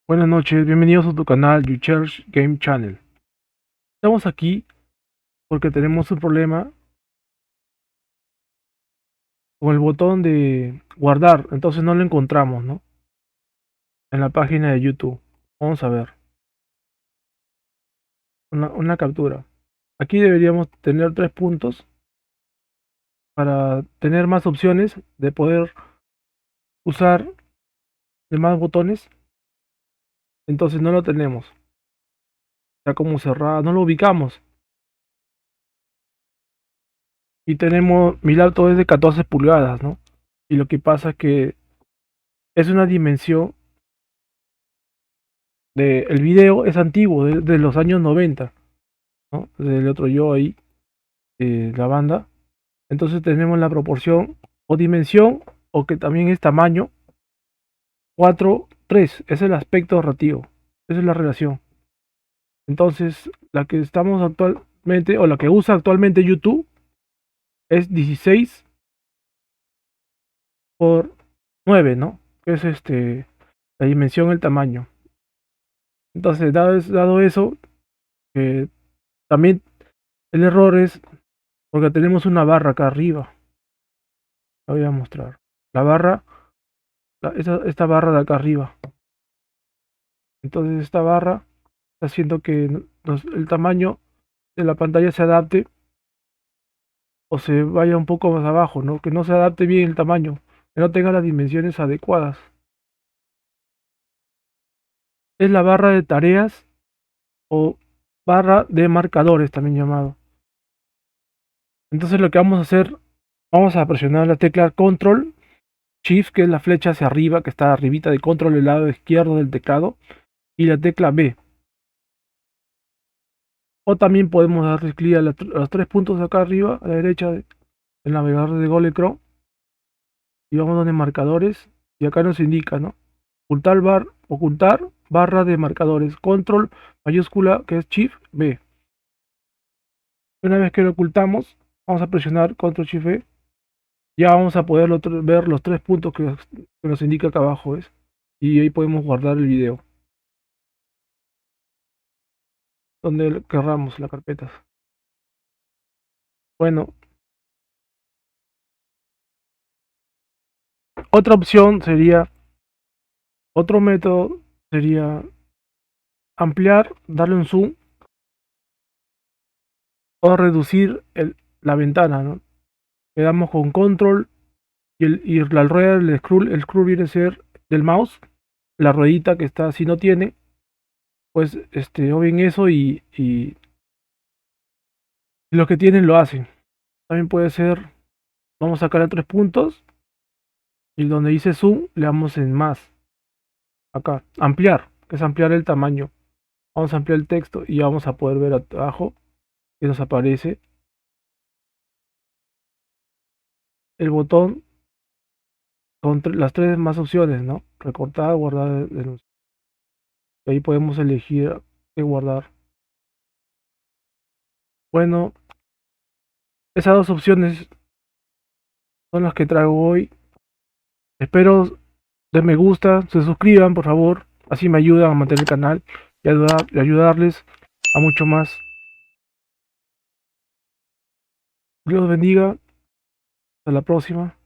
Buenas noches, bienvenidos a tu canal YouCharge Game Channel. Estamos aquí porque tenemos un problema con el botón de guardar, entonces no lo encontramos, ¿no? En la página de YouTube. Vamos a ver, una captura. Aquí deberíamos tener 3 puntos para tener más opciones de poder usar demás botones. Entonces no lo tenemos. Está como cerrado, no lo ubicamos. Y tenemos, mi laptop es de 14 pulgadas, ¿no? Y lo que pasa es que es una dimensión el video es antiguo, de los años 90, ¿no? Del otro yo ahí, la banda. Entonces tenemos la proporción o dimensión, o que también es tamaño, 4:3. Es el aspecto relativo. Esa es la relación. Entonces, la que estamos actualmente, o la que usa actualmente YouTube, es 16 por 9, ¿no? Que es la dimensión, el tamaño. Entonces, dado eso, también el error es porque tenemos una barra acá arriba. La voy a mostrar. La barra, esta barra de acá arriba. Entonces esta barra está haciendo que el tamaño de la pantalla se adapte o se vaya un poco más abajo, ¿no? Que no se adapte bien el tamaño, que no tenga las dimensiones adecuadas. Es la barra de tareas o barra de marcadores también llamado. Entonces lo que vamos a hacer, vamos a presionar la tecla Control Shift, que es la flecha hacia arriba, que está arribita de Control del lado izquierdo del teclado, y la tecla B. O también podemos darle clic a los 3 puntos de acá arriba, a la derecha del navegador de Google Chrome, y vamos donde marcadores, y acá nos indica, ¿no? Ocultar barra de marcadores, control mayúscula, que es Shift B. Una vez que lo ocultamos, vamos a presionar control Shift B. Ya vamos a poder ver los 3 puntos que nos indica acá abajo, ¿ves? Y ahí podemos guardar el video donde querramos las carpetas. Bueno, otra opción sería, otro método sería ampliar, darle un zoom o reducir la ventana, ¿no? Quedamos con control y la rueda del scroll. El scroll viene a ser del mouse, la ruedita que está, si no tiene, pues o bien eso, y los que tienen lo hacen. También puede ser, vamos a sacar a 3 puntos y donde dice zoom le damos en más, acá, ampliar, que es ampliar el tamaño. Vamos a ampliar el texto y vamos a poder ver abajo que nos aparece el botón con las 3 más opciones, ¿no? Recortar, guardar, denunciar. Y ahí podemos elegir qué guardar. Bueno, esas 2 opciones son las que traigo hoy. Espero den me gusta, se suscriban por favor, así me ayudan a mantener el canal y ayudarles a mucho más. Dios los bendiga, hasta la próxima.